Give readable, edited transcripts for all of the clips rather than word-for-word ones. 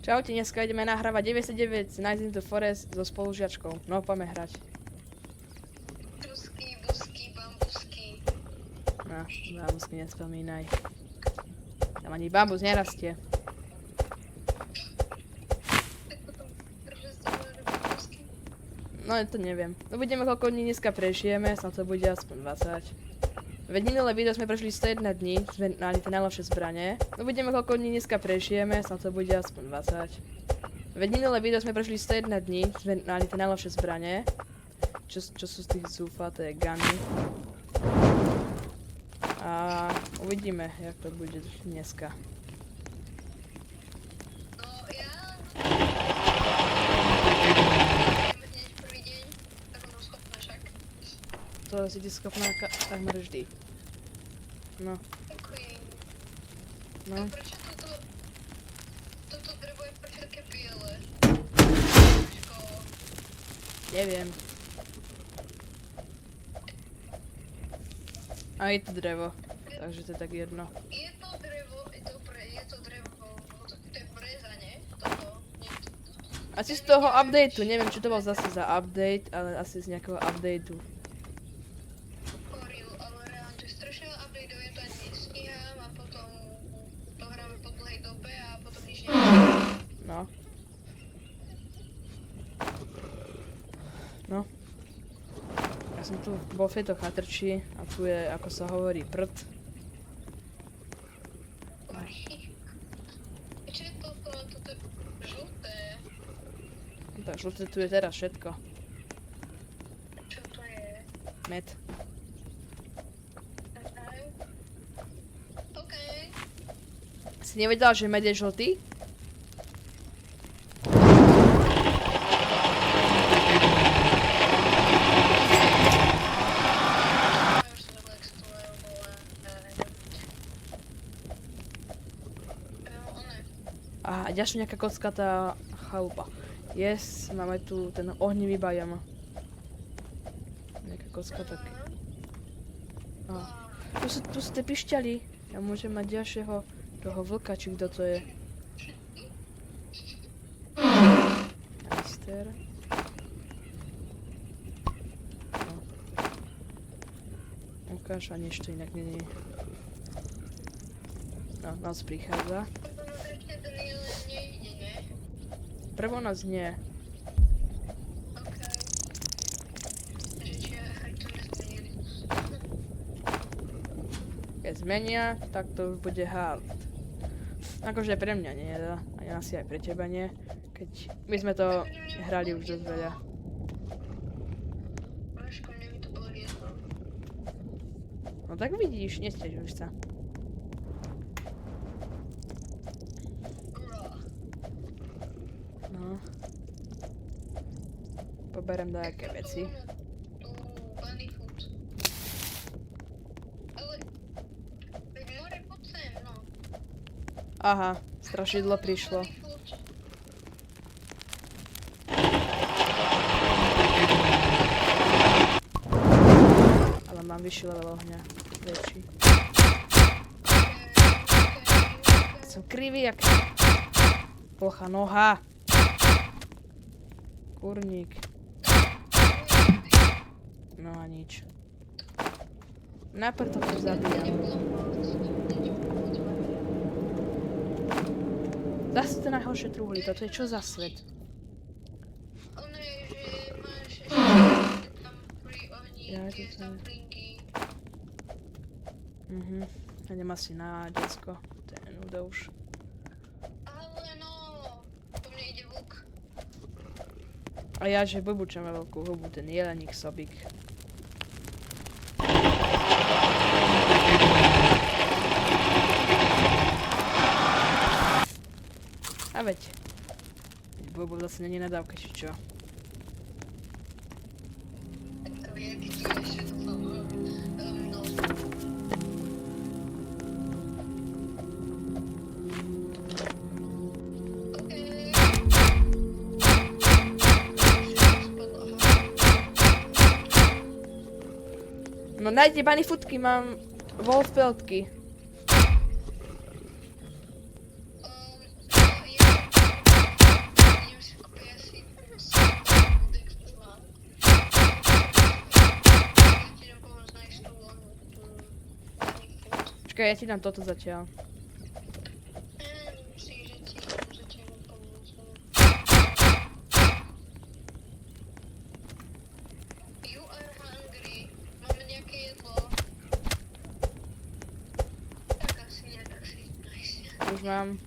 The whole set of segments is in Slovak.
Čaute, dneska ideme nahrávať 99 Nights in the Forest so spolužiačkou. No, poďme hrať. Busky, bambusky. No, bambusky nespomínaj. Tam ani bambus nerastie. Tak potom prečo bambusky? No, to neviem. Uvidíme, koľko dní dneska prežijeme, snad to bude aspoň 20. Veď minulé video sme prešli 101 dní, sme mali tie najlepšie zbranie. Uvidíme, koľko dní dneska prežijeme, snad to bude aspoň 20. Veď minulé video sme prešli 101 dní, sme mali tie najlepšie zbranie. Čo sú z tých zúfaté guny. A uvidíme, jak to bude dneska. No ja... hneď prvý deň, tak budem schopná však. To si ty schopná takmer vždy. No, Ďakujem. no. A prečo toto drevo je prečo také biele? Škola. Neviem. A je to drevo, takže to je tak jedno. Je to drevo, to je breza, nie? Toto, nie to. Asi z toho updateu, neviem, čo to bol zase za update, ale asi z nejakého updateu. Horil, ale reálne to je strašne veľa updateov, ja to ani nestíham a potom to hráme po dlhej dobe a potom nič neviem. No. No. Ja som tu bol v tejto chatrči a tu je, ako sa hovorí, prd. Čo je toto? Toto je žlté. Tak žlté tu je teraz všetko. Čo to je? Med. OK. Si nevedela, že med je žltý? Už som zabudla, jak sa to volá. A ďalšia nejaká kockatá chalupa. Yes, máme tu ten ohnivý bajam. Nejaká kocka taký. Tu sú tie pišťaly. Ja môžem mať ďalšieho toho vlka, či kto to je. Majster. No. Ukáž, ani ešte inak nie. No, noc prichádza. Prvo noc nie. OK. Že či aj to nezmenili. Keď zmenia, tak to už bude hard. Akože pre mňa nie, a asi aj pre teba nie. Keď my sme to hrali už dosť veľa. Váško, mne by to bolo jedno. No tak vidíš, nestežuj sa. No. Poberem dajaké veci. Tu bunny food. Ale... veď more, poď sem, no. Aha, strašidlo prišlo. Bunny food. Ale mám vyšší level ohňa. Väčší. Som krivý jak... Plocha noha. Kurník. No a nič. Najprv to zabíjam. Zase to najhoršie truhly, toto je čo za svet? Ono je, že máš ešte tam pri ohni, Ja, tie to saplingy. Ja idem asi na decko. To je nuda už. Ale no, po mne ide vlk. A ja, že blbučem veľkú hubu, ten jeleník sobík. A veď. Blbu zase není nadávka, či čo? To je, keď tu ešte dúfam. No. OK. No nájde bany futky, mám wolf peltky. Počkaj, ja ti dám toto zatiaľ. Myslím si, že ti môžu zatiaľ pomôcť. You are hungry. Máme nejaké jedlo. Tak asi nie, tak si nice. Už mám.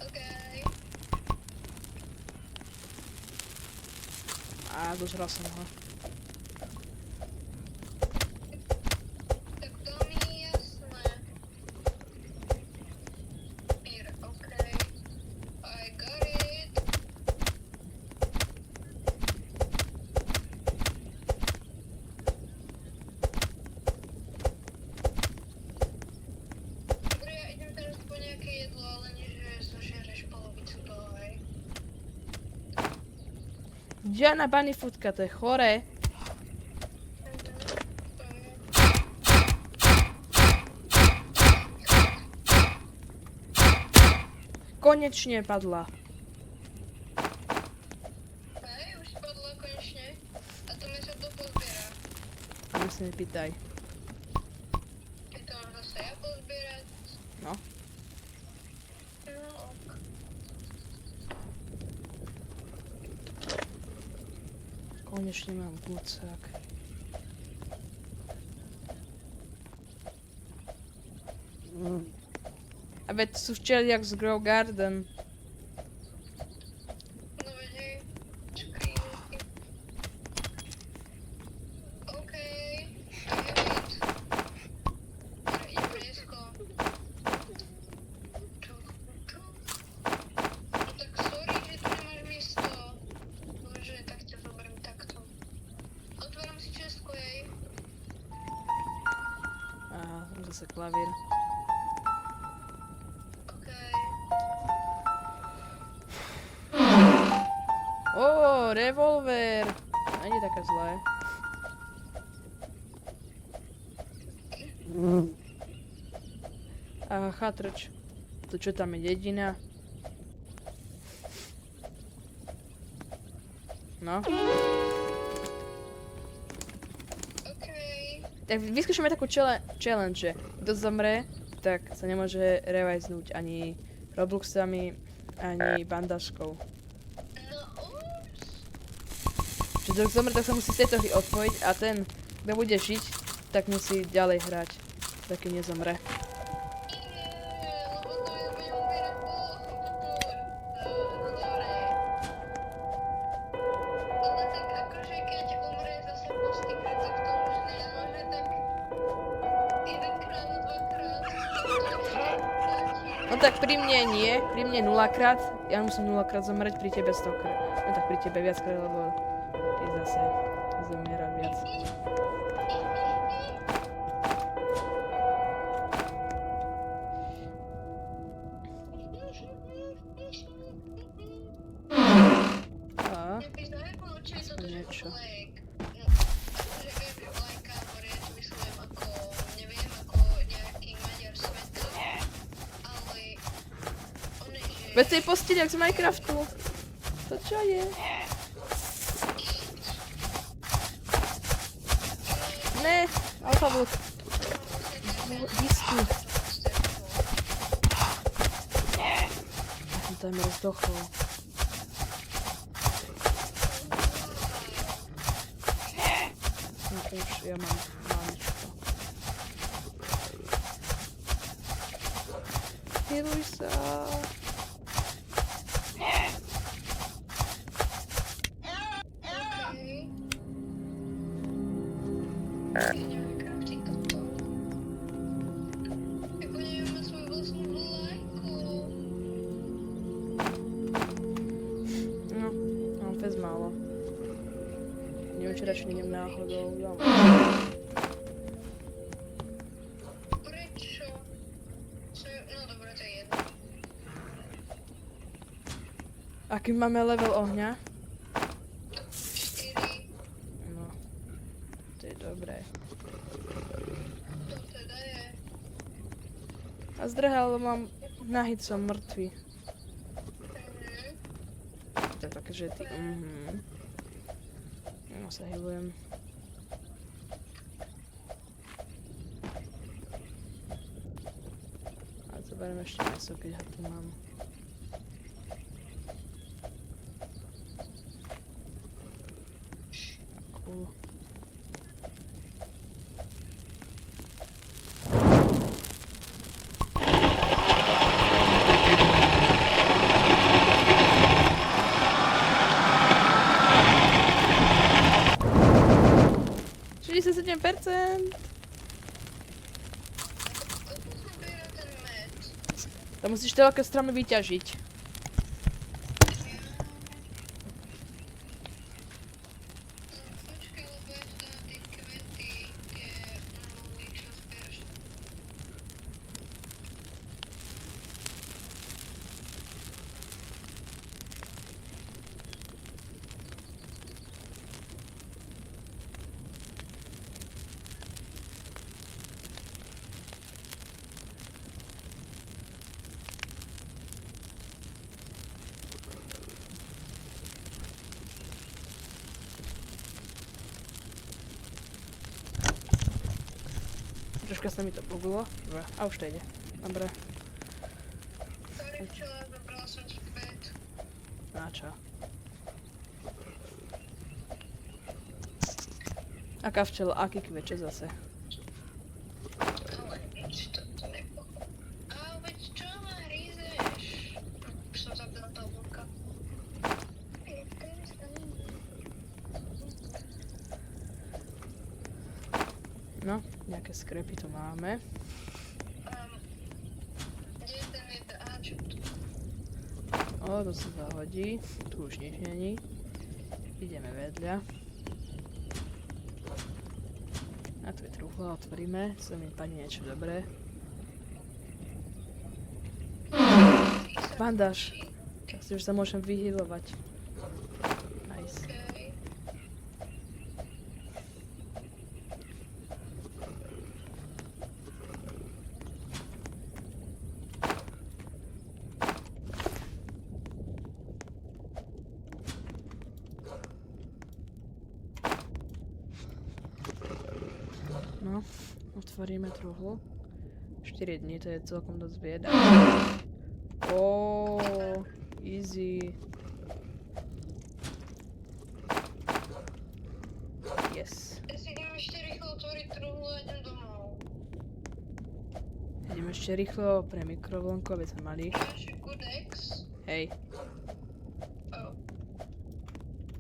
Okay. A dožral som ho. Tak to mi je jasné. Beer, okay. I got it. Dobre, ja idem teraz po nejaké jedlo, ale nie, že zožereš polovicu toho, hej. Žiadna bunny foodka, to je chore. Konečne padla. Hej, už spadla konečne. A to mi sa to pozbiera. Ani sa nepýtaj. Keď to mám zase ja pozbierať. No. No, ok. Konečne mám bucák. A veď sú včeliak z Grow Garden. No veď hej. Škrinky. Okej. I have it. Dobre, idem blízko. No tak sorry, že tu nemáš miesto. Bože, tak ťa zoberiem takto. Otváram si čestku, hej. Aha, zase klavír. Okej. Ó, revolver. Není také zlé. A chatrč. To čo tam je dedina? No. Okej. Tak vyskúšame takú challenge, že kto zomre, tak sa nemôže revajznúť ani Robloxami, ani bandažkou. No ups. Čiže kto zomre, tak sa musí z tejto hry odpojiť a ten, kto bude žiť, tak musí ďalej hrať, taký nezomre. Lebo to ja budem umierať polohu. No dobre. Ale tak akože keď umrie zase postihne, tak to už nie, no že tak jedenkrát, dvakrát, to stačí. No tak pri mne nie, pri mne 0-krát, ja musím 0-krát zomrieť, pri tebe 100-krát. No tak pri tebe viackrát, lebo ty zase zomierať viac. A? Mne by zaujímalo, či je toto že Niečo. flag. No, akože viem, že vlajka, ale ja to myslím ako, neviem, ako nejaký maďar sveta. Ale on je, že... Veď to je posteliak z Minecraftu. To čo je? Ne, alfabot. Whisky. Ja som tam rozdochol. No už, ja mám mamičko. Healuj sa. Okay. Neviem crafting toto. Ako neviem mať svoju vlastnú vlajku. No, mám fest málo. Neviem, či radšej idem náhodou. Ja mám. Prečo? No dobre, to je jedno. Aký máme level ohňa? 4. No, to je dobré. To teda je. A zdrhal mám nahyd, som mŕtvy. To je také, že ty... No sa hybujem. Beriem ešte meso, keď ho tu mám. Cool. To musíš veľké stromy vyťažiť. počkaj, lebo ja tu dám tie kvety, tie čo zbieraš. Troška sa mi to pogulo. Dobre, a už to ide. Dobre. Sorry, včela, zabrala som ti kvet. Na čo? Aká včela, aký kvet, čo zase? Ale nič, to nepochopím. A veď čo ma hrízeš? Už som zabila toho vlka. No, nejaké skrepy tu máme. Kde je ten vietáč? O, to sa zahodí. Tu už nič není. Ideme vedľa. A tu je truhla, otvoríme. Sa mi padne niečo dobré. Bandáž. Asi už sa môžem vyhýlovať. Nice. Okay. No, otvoríme truhlu. 4 dní, to je celkom dosť bieda. Ó, easy. Yes. Ja si idem ešte rýchlo otvoriť truhlu a idem domov. Ideme ešte rýchlo pre mikrovlnku, aby sme mali. Máš good eggs? Hej. Oh.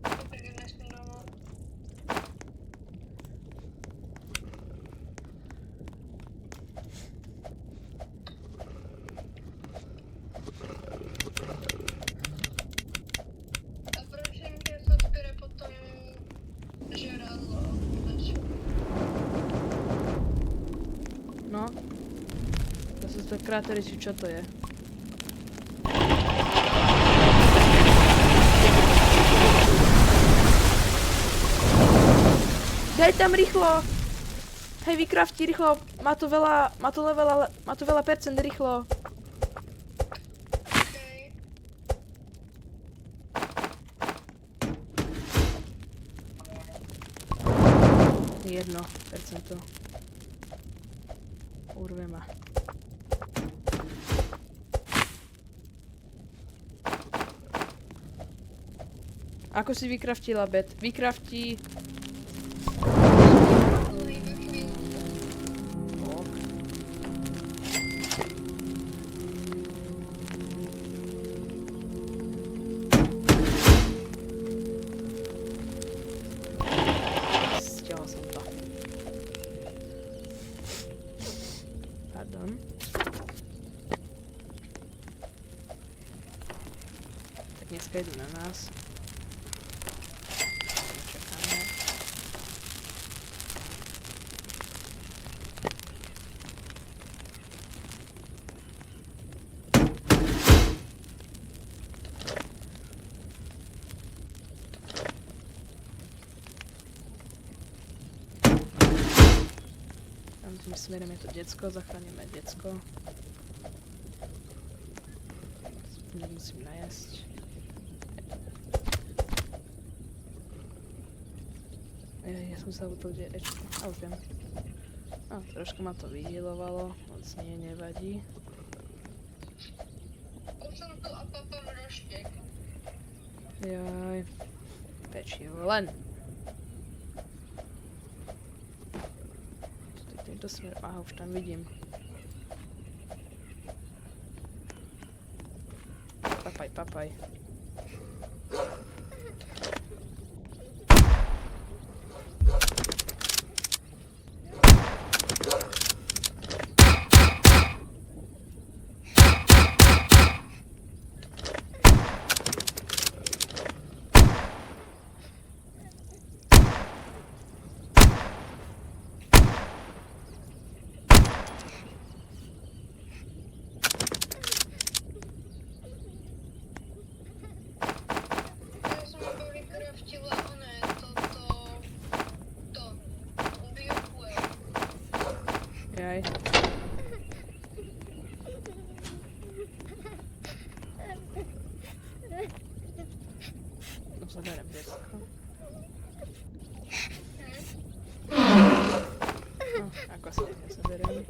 Tak idem nesmím domov. A prosím ťa, sa zbiera potom žeradlo. No. To sú to krátery, či čo to je? Daj tam rýchlo! Hej, vykrafti rýchlo! Má to veľa percent rýchlo! Okay. Jedno percento. Urve ma. Ako si vykraftila bed? Vykrafti... Ale iba chvíľu. Ok. Stiahol som to. Pardon. Tak dneska idú na nás. Čakáme. Tam tým smerom je to decko, zachránime decko. Nemusím najesť. Ja som sa upil derečko. A už viem. A trošku ma to vyhýlovalo, moc nie, nevadí. roštek. Jaj. Pečivo len. Týmto smerom. Aha, už tam vidím. Papaj, papaj. Ja som vykraftila oné, to, biofuel. Jaj. No zaberem desko. No, ako sa to zaberiem?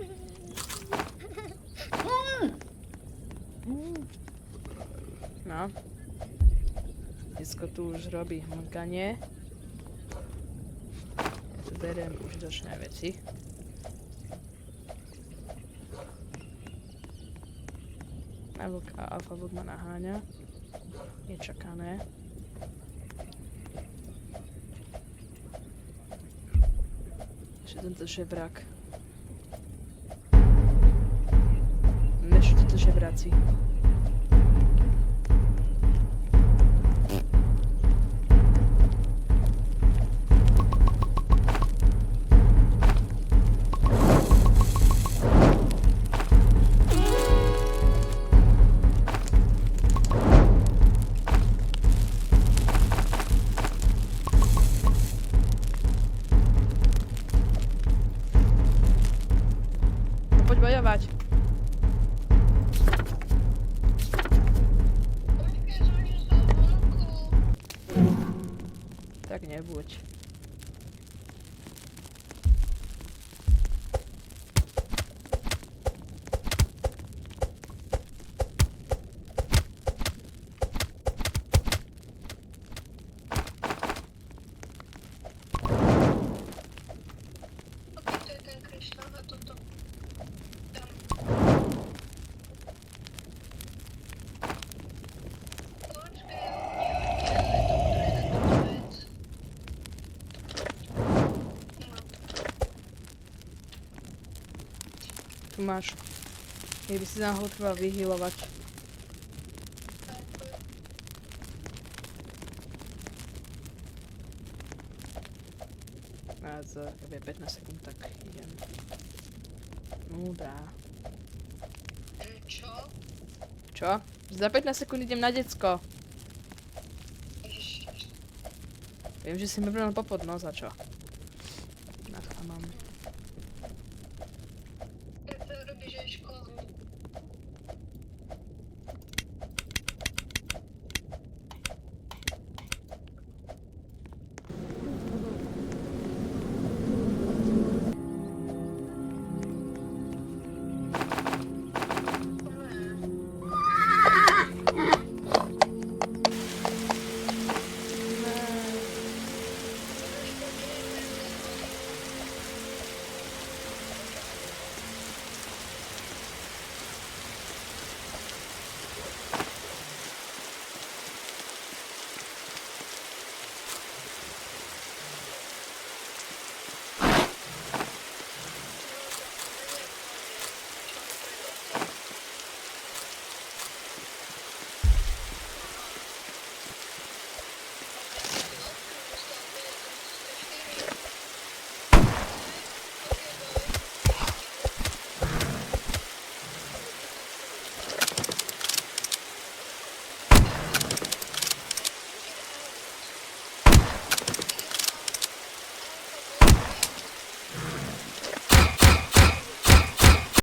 No. Desko tu už robí hmkanie. Ja tu beriem užitočné veci. Alfa vlk ma naháňa. Nečakané. Ešte tento žebrak. Ešte títo žebráci. Poď bojovať. Počkaj, som ešte sa vnúkol. Tak nebuď. Ok, to je ten kryštál a toto. Tam. Počkaj, toto vec. No. Tu máš. Keby si náhodou treba vyhealovať. A za 15 sekúnd tak idem. Múdra. Čo? Čo? Za 15 sekúnd idem na decko. Ježiš. Viem, že si mi brala popod, no za čo?